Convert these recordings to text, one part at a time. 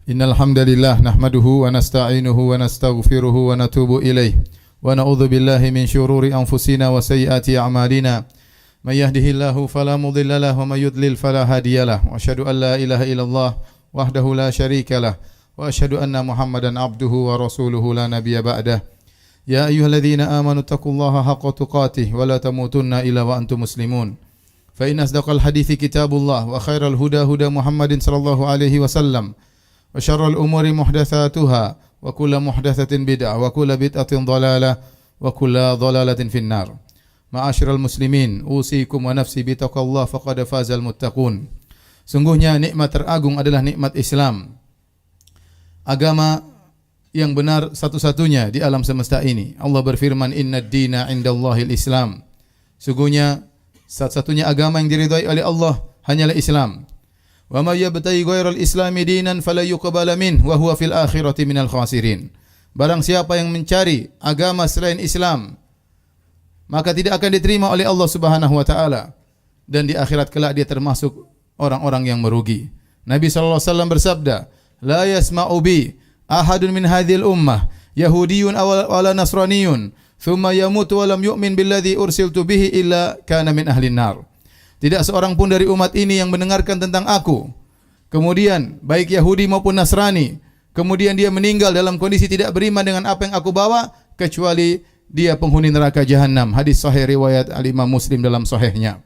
Innal hamdalillah nahmaduhu wa nasta'inuhu wa nastaghfiruhu wa natubu ilaih wa na'udzu billahi min shururi anfusina wa sayyiati a'malina. May yahdihillahu fala mudilla lahu wa may yudlil fala hadiyalah. Wa asyhadu an la ilaha illallah wahdahu la syarikalah wa asyhadu anna Muhammadan abduhu wa rasuluhu la nabiyya ba'dah. Ya ayyuhalladzina amanu taqullaha haqqa tuqatih wa la tamutunna illa wa antum muslimun. Fa in asdaqal hadithi kitabullah wa khairal huda huda Muhammadin sallallahu alaihi wasallam. Wa syarrul umuri muhdatsatuha wa kullu muhdatsatin bid'ah wa kullu bid'atin dhalalah wa kullu dhalalatin finnar. Ma'asyiral muslimin, usikum wa nafsi bitaqwallah faqad fazal muttaqun. Sungguhnya nikmat teragung adalah nikmat Islam. Agama yang benar satu-satunya di alam semesta ini. Allah berfirman, "Innad dina 'indallahil Islam." Sungguhnya satu-satunya agama yang diridhai oleh Allah hanyalah Islam. Wa may yabtaghi ghairal islami dinan fala yuqbala min wa huwa fil akhirati minal khasirin. Barang siapa yang mencari agama selain Islam, maka tidak akan diterima oleh Allah Subhanahu wa taala, dan di akhirat kelak dia termasuk orang-orang yang merugi. Nabi sallallahu alaihi wasallam bersabda, "La yasma'u bi ahadun min hadhil ummah yahudiyyun aw wala nasraniyyun thumma yamutu wa lam yu'min billadzi ursiltu bihi illa kana min ahlin nar." Tidak seorang pun dari umat ini yang mendengarkan tentang aku, kemudian baik Yahudi maupun Nasrani, kemudian dia meninggal dalam kondisi tidak beriman dengan apa yang aku bawa, kecuali dia penghuni neraka jahanam. Hadis sahih riwayat Al-Imam Muslim dalam sahihnya.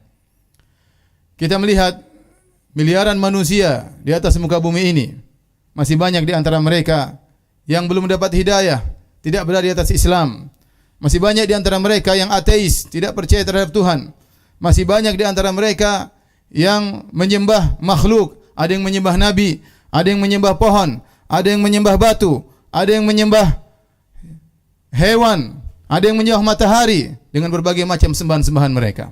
Kita melihat miliaran manusia di atas muka bumi ini, masih banyak di antara mereka yang belum mendapat hidayah, tidak berada di atas Islam. Masih banyak di antara mereka yang ateis, tidak percaya terhadap Tuhan. Masih banyak di antara mereka yang menyembah makhluk, ada yang menyembah nabi, ada yang menyembah pohon, ada yang menyembah batu, ada yang menyembah hewan, ada yang menyembah matahari dengan berbagai macam sembahan-sembahan mereka.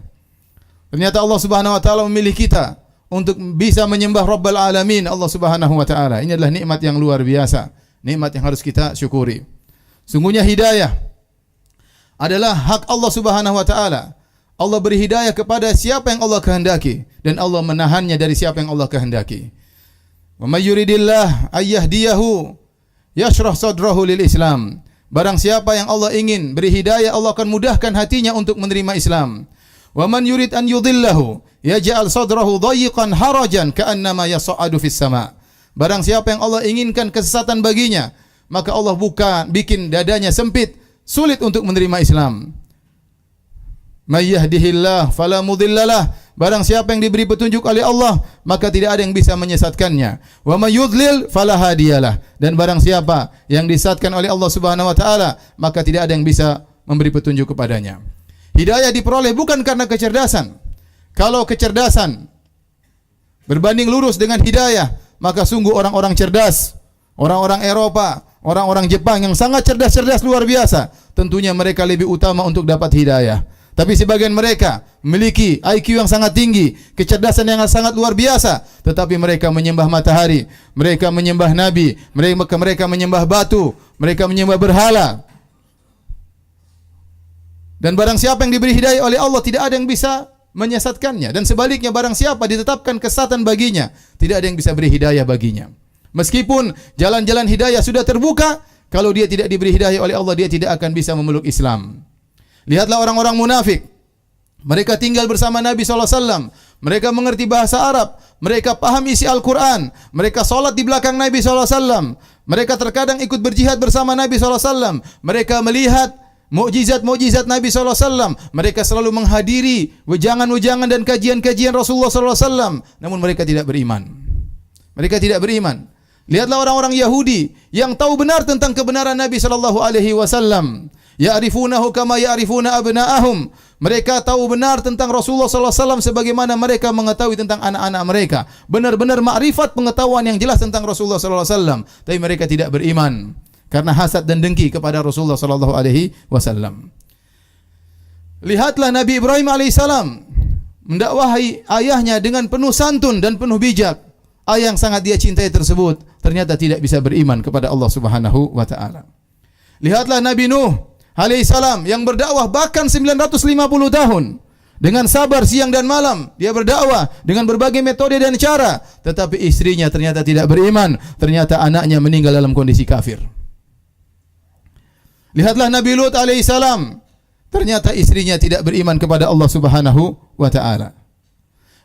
Ternyata Allah Subhanahu wa taala memilih kita untuk bisa menyembah Rabbul Alamin, Allah Subhanahu wa taala. Ini adalah nikmat yang luar biasa, nikmat yang harus kita syukuri. Sungguhnya hidayah adalah hak Allah Subhanahu wa taala. Allah beri hidayah kepada siapa yang Allah kehendaki, dan Allah menahannya dari siapa yang Allah kehendaki. Wa may yuridillah ayyahdiyahu yashrah sadrahu lil Islam. Barang siapa yang Allah ingin beri hidayah, Allah akan mudahkan hatinya untuk menerima Islam. Wa man yurid an yudhillahu yaj'al sadrahu dayiqan harajan ka'annama yas'adu fis sama'. Barang siapa yang Allah inginkan kesesatan baginya, maka Allah bikin dadanya sempit, sulit untuk menerima Islam. May yahdihillah fala mudhillalah. Barang siapa yang diberi petunjuk oleh Allah, maka tidak ada yang bisa menyesatkannya. Wa may yudlil fala hadiyalah. Dan barang siapa yang disesatkan oleh Allah Subhanahu wa taala, maka tidak ada yang bisa memberi petunjuk kepadanya. Hidayah diperoleh bukan karena kecerdasan. Kalau kecerdasan berbanding lurus dengan hidayah, maka sungguh orang-orang cerdas, orang-orang Eropa, orang-orang Jepang yang sangat cerdas-cerdas luar biasa, tentunya mereka lebih utama untuk dapat hidayah. Tapi sebagian mereka memiliki IQ yang sangat tinggi, kecerdasan yang sangat luar biasa, tetapi mereka menyembah matahari, mereka menyembah nabi, mereka menyembah batu, mereka menyembah berhala. Dan barang siapa yang diberi hidayah oleh Allah, tidak ada yang bisa menyesatkannya. Dan sebaliknya, barang siapa ditetapkan kesesatan baginya, tidak ada yang bisa beri hidayah baginya. Meskipun jalan-jalan hidayah sudah terbuka, kalau dia tidak diberi hidayah oleh Allah, dia tidak akan bisa memeluk Islam. Lihatlah orang-orang munafik. Mereka tinggal bersama Nabi SAW. Mereka mengerti bahasa Arab. Mereka paham isi Al-Quran. Mereka solat di belakang Nabi SAW. Mereka terkadang ikut berjihad bersama Nabi SAW. Mereka melihat mukjizat-mukjizat Nabi SAW. Mereka selalu menghadiri wejangan-wejangan dan kajian-kajian Rasulullah SAW. Namun mereka tidak beriman. Mereka tidak beriman. Lihatlah orang-orang Yahudi yang tahu benar tentang kebenaran Nabi SAW. Ya'rifunahu kama ya'rifuna abna'ahum. Mereka tahu benar tentang Rasulullah SAW sebagaimana mereka mengetahui tentang anak-anak mereka. Benar-benar makrifat pengetahuan yang jelas tentang Rasulullah SAW. Tapi mereka tidak beriman karena hasad dan dengki kepada Rasulullah SAW. Lihatlah Nabi Ibrahim alaihissalam mendakwahi ayahnya dengan penuh santun dan penuh bijak. Ayah yang sangat dia cintai tersebut ternyata tidak bisa beriman kepada Allah Subhanahu wa taala. Lihatlah Nabi Nuh alaihissalam yang berdakwah bahkan 950 tahun. Dengan sabar siang dan malam dia berdakwah dengan berbagai metode dan cara, tetapi istrinya ternyata tidak beriman, ternyata anaknya meninggal dalam kondisi kafir. Lihatlah Nabi Lut alaihissalam, ternyata istrinya tidak beriman kepada Allah Subhanahu wa taala.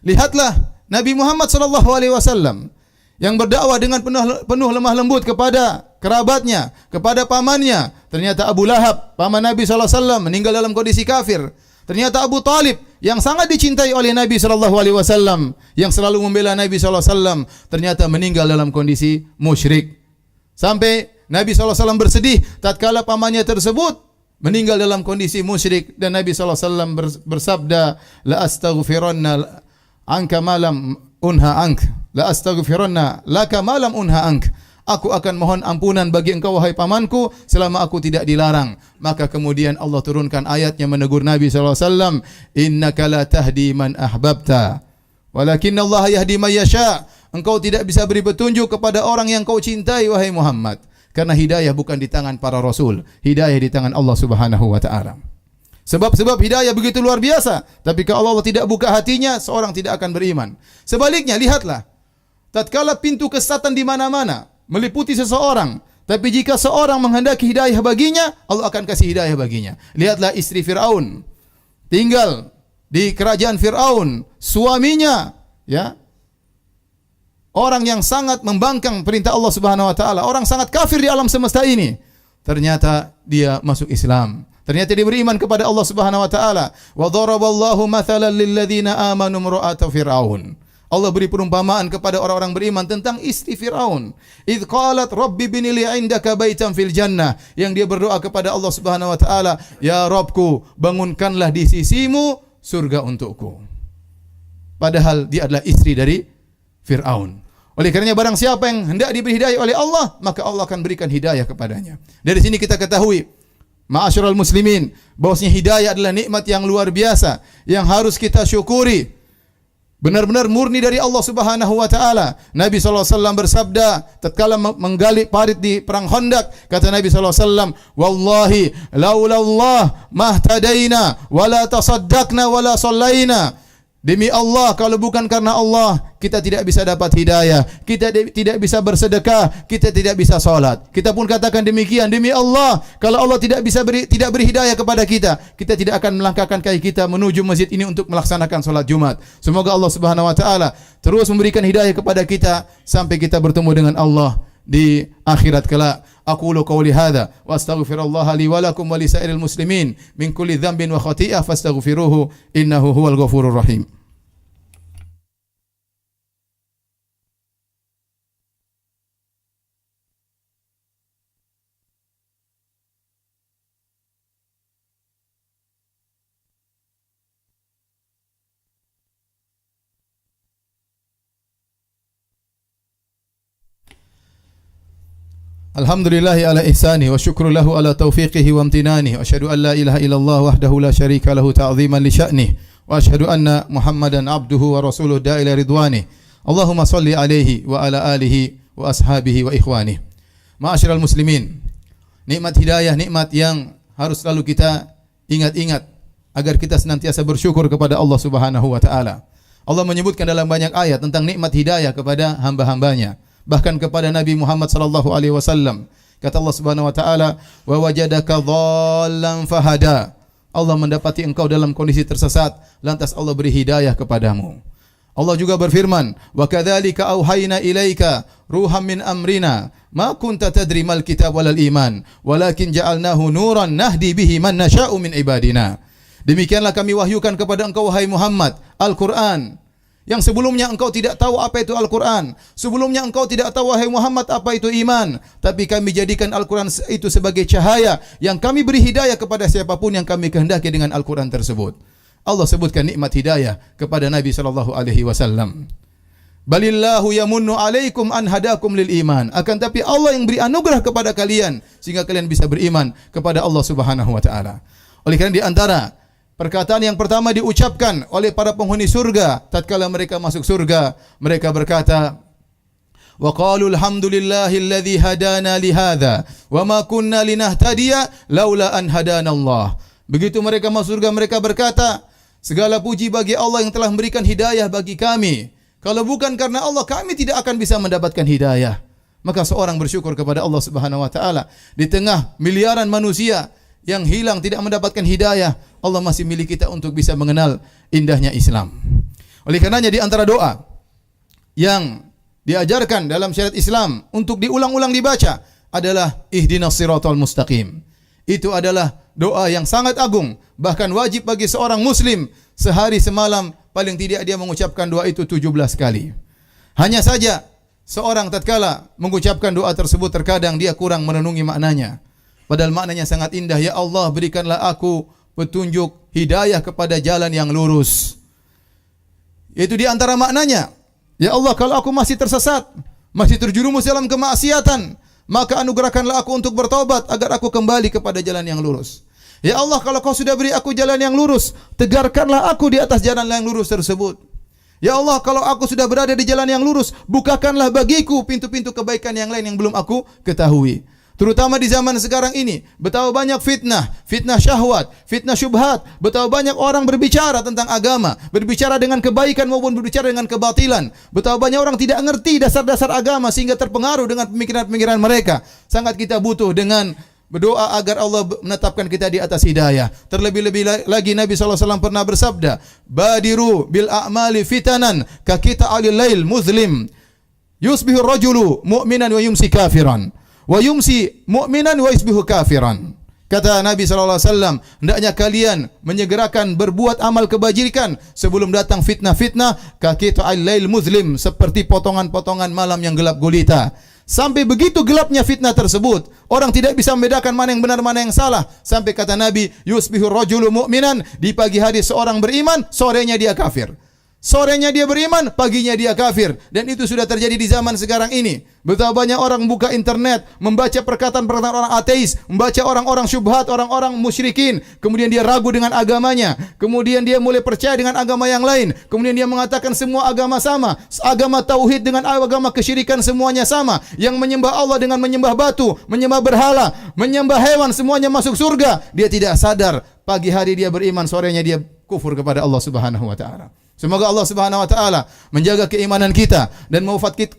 Lihatlah Nabi Muhammad sallallahu alaihi wasallam yang berdakwah dengan penuh lemah lembut kepada kerabatnya, kepada pamannya. Ternyata Abu Lahab, paman Nabi sallallahu alaihi wasallam, meninggal dalam kondisi kafir. Ternyata Abu Talib yang sangat dicintai oleh Nabi sallallahu alaihi wasallam, yang selalu membela Nabi sallallahu alaihi wasallam, ternyata meninggal dalam kondisi musyrik. Sampai Nabi sallallahu alaihi wasallam bersedih tatkala pamannya tersebut meninggal dalam kondisi musyrik, dan Nabi sallallahu alaihi wasallam bersabda, la astaghfiranna anka malam unha ank, la astaghfiranna laka malam unha ank. Aku akan mohon ampunan bagi engkau wahai pamanku selama aku tidak dilarang. Maka kemudian Allah turunkan ayatnya menegur Nabi sallallahu alaihi wasallam, innaka la tahdi man ahbabta walakinna Allah yahdi man yasha. Engkau tidak bisa beri petunjuk kepada orang yang kau cintai wahai Muhammad, karena hidayah bukan di tangan para rasul, hidayah di tangan Allah Subhanahu wa taala. Sebab hidayah begitu luar biasa, tapi kalau Allah tidak buka hatinya, seorang tidak akan beriman. Sebaliknya, lihatlah, tatkala pintu kesesatan di mana-mana meliputi seseorang, tapi jika seorang menghendaki hidayah baginya, Allah akan kasih hidayah baginya. Lihatlah istri Fir'aun, tinggal di kerajaan Fir'aun, suaminya orang yang sangat membangkang perintah Allah Subhanahu wa taala, orang sangat kafir di alam semesta ini. Ternyata dia masuk Islam. Ternyata dia beriman kepada Allah Subhanahu wa taala. Wa daraballahu mathalan lil ladzina amanu imra'ata fir'aun. Allah beri perumpamaan kepada orang-orang beriman tentang istri Fir'aun. Idz qalat rabbi bini li 'indaka baitan fil jannah, yang dia berdoa kepada Allah Subhanahu wa taala, ya Rabbku, bangunkanlah di sisimu surga untukku. Padahal dia adalah istri dari Fir'aun. Oleh karenanya barang siapa yang hendak diberi hidayah oleh Allah, maka Allah akan berikan hidayah kepadanya. Dari sini kita ketahui, ma'asyiral muslimin, bahwasanya hidayah adalah nikmat yang luar biasa yang harus kita syukuri. Benar-benar murni dari Allah Subhanahu wa taala. Nabi sallallahu alaihi wasallam bersabda tatkala menggali parit di perang Khandaq, kata Nabi sallallahu alaihi wasallam, "Wallahi laula Allah mahtadaina wala tasaddaqna wala sallaina." Demi Allah, kalau bukan karena Allah, kita tidak bisa dapat hidayah, kita tidak bisa bersedekah, kita tidak bisa salat. Kita pun katakan demikian, demi Allah, kalau Allah tidak beri hidayah kepada kita, kita tidak akan melangkahkan kaki kita menuju masjid ini untuk melaksanakan salat Jumat. Semoga Allah Subhanahu wa taala terus memberikan hidayah kepada kita sampai kita bertemu dengan Allah di akhirat kelak. Aqulu qawli hadza wa astaghfirullaha li wa lakum wa lisairil muslimin min kulli dhanbin wa khati'ah fastaghfiruhu innahu huwal ghafurur rahim. Alhamdulillahi ala ihsani wa syukru lahu ala taufiqihi wa amtinani wa asyhadu an la ilaha illallah wahdahu la syarika lahu ta'ziman li sya'nih wa asyhadu anna Muhammadan abduhu wa rasuluh da'ila ridwanih. Allahumma salli alaihi wa ala alihi wa ashabihi wa ikhwanih. Ma'asyiral muslimin, nikmat hidayah, nikmat yang harus selalu kita ingat-ingat agar kita senantiasa bersyukur kepada Allah Subhanahu wa taala. Allah menyebutkan dalam banyak ayat tentang nikmat hidayah kepada hamba-hambanya. Bahkan kepada Nabi Muhammad sallallahu alaihi wasallam, kata Allah Subhanahu wa taala, wa wajadaka dhallan fahada. Allah mendapati engkau dalam kondisi tersesat, lantas Allah beri hidayah kepadamu. Allah juga berfirman, wa kadzalika auhayna ilaika ruham min amrina ma kunta tadri mal kitab walal iman walakin ja'alnahu nuran nahdi bihi man nasha'u min ibadina. Demikianlah kami wahyukan kepada engkau wahai Muhammad Al-Qur'an, yang sebelumnya engkau tidak tahu apa itu Al-Quran. Sebelumnya engkau tidak tahu wahai Muhammad apa itu iman. Tapi kami jadikan Al-Quran itu sebagai cahaya yang kami beri hidayah kepada siapapun yang kami kehendaki dengan Al-Quran tersebut. Allah sebutkan nikmat hidayah kepada Nabi SAW. Balillahu yamunnu alaikum an hadakum lil iman. Akan tapi Allah yang beri anugerah kepada kalian sehingga kalian bisa beriman kepada Allah Subhanahu wa taala. Oleh karena di antara perkataan yang pertama diucapkan oleh para penghuni surga tatkala mereka masuk surga, mereka berkata, wa qalu alhamdulillahilladzi hadana li hadza wa ma kunna linahtadiya laula an hadana Allah. Begitu mereka masuk surga, mereka berkata, Segala puji bagi Allah yang telah memberikan hidayah bagi kami. Kalau bukan karena Allah, kami tidak akan bisa mendapatkan hidayah. Maka seorang bersyukur kepada Allah Subhanahu wa taala. Di tengah miliaran manusia yang hilang tidak mendapatkan hidayah, Allah masih milik kita untuk bisa mengenal indahnya Islam. Oleh karenanya di antara doa yang diajarkan dalam syariat Islam untuk diulang-ulang dibaca adalah ihdinas siratal mustaqim. Itu adalah doa yang sangat agung, bahkan wajib bagi seorang muslim sehari semalam paling tidak dia mengucapkan doa itu 17 kali. Hanya saja seorang tatkala mengucapkan doa tersebut terkadang dia kurang merenungi maknanya. Padahal maknanya sangat indah. Ya Allah, berikanlah aku petunjuk hidayah kepada jalan yang lurus. Itu di antara maknanya. Ya Allah, kalau aku masih tersesat, masih terjerumus dalam kemaksiatan, maka anugerahkanlah aku untuk bertobat agar aku kembali kepada jalan yang lurus. Ya Allah, kalau kau sudah beri aku jalan yang lurus, tegarkanlah aku di atas jalan yang lurus tersebut. Ya Allah, kalau aku sudah berada di jalan yang lurus, bukakanlah bagiku pintu-pintu kebaikan yang lain yang belum aku ketahui. Terutama di zaman sekarang ini, betapa banyak fitnah, fitnah syahwat, fitnah syubhat, betapa banyak orang berbicara tentang agama, berbicara dengan kebaikan maupun berbicara dengan kebatilan. Betapa banyak orang tidak mengerti dasar-dasar agama sehingga terpengaruh dengan pemikiran-pemikiran mereka. Sangat kita butuh dengan berdoa agar Allah menetapkan kita di atas hidayah. Terlebih-lebih lagi Nabi SAW pernah bersabda, Badiru bil a'mali fitanan ka kita alil lail muslim yusbihu rajulu mu'minan wa yumsi kafiran wa yumsi mu'minan wa yusbihu kafiran. Kata Nabi SAW, hendaknya kalian menyegerakan berbuat amal kebajikan sebelum datang fitnah-fitnah ka kita alil lail muslim, seperti potongan-potongan malam yang gelap gulita. Sampai begitu gelapnya fitnah tersebut, orang tidak bisa membedakan mana yang benar, mana yang salah. Sampai kata Nabi, yusbihur rajulu mu'minan, di pagi hari seorang beriman, sorenya dia kafir. Sorenya dia beriman, paginya dia kafir. Dan itu sudah terjadi di zaman sekarang ini. Betapa banyak orang buka internet, membaca perkataan-perkataan orang ateis, membaca orang-orang syubhat, orang-orang musyrikin. Kemudian dia ragu dengan agamanya. Kemudian dia mulai percaya dengan agama yang lain. Kemudian dia mengatakan semua agama sama. Agama tauhid dengan agama kesyirikan semuanya sama. Yang menyembah Allah dengan menyembah batu, menyembah berhala, menyembah hewan, semuanya masuk surga. Dia tidak sadar, pagi hari dia beriman, sorenya dia kufur kepada Allah Subhanahu wa taala. Semoga Allah Subhanahu wa taala menjaga keimanan kita dan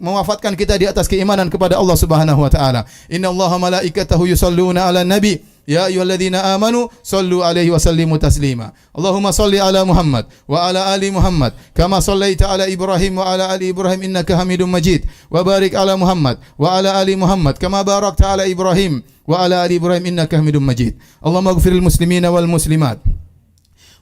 mewafatkan kita di atas keimanan kepada Allah Subhanahu wa taala. Innallaha malaikatahu yusholluna 'alan nabi ya ayyuhalladzina amanu shallu 'alaihi wa sallimu taslima. Allahumma shalli 'ala Muhammad wa 'ala ali Muhammad kama shallaita 'ala Ibrahim wa 'ala ali Ibrahim innaka Hamidum Majid. Wa barik 'ala Muhammad wa 'ala ali Muhammad kama barakta 'ala Ibrahim wa 'ala ali Ibrahim innaka Hamidum Majid. Allahumma ighfiril muslimina wal muslimat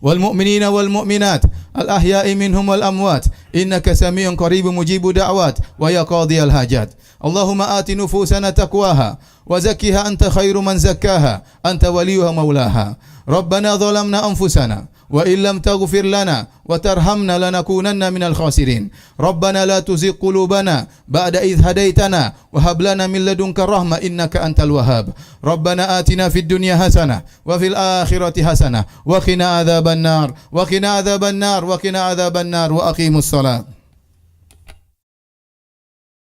والمؤمنين والمؤمنات الأحياء منهم والأموات إنك سميع قريب مجيب دعوات ويا قاضي الحاجات اللهم آت نفوسنا تقواها وزكها أنت خير من زكاها أنت وليها مولاها ربنا ظلمنا أنفسنا وإن لم تغفر لنا وترحمنا لنكونن من الخاسرين ربنا لا تزغ قلوبنا بعد إذ هديتنا وهب لنا من لدنك الرحمة إنك أنت الوهاب ربنا آتنا في الدنيا حسنة وفي الآخرة حسنة وقنا عذاب النار وقنا عذاب النار وقنا عذاب النار وأقيموا الصلاة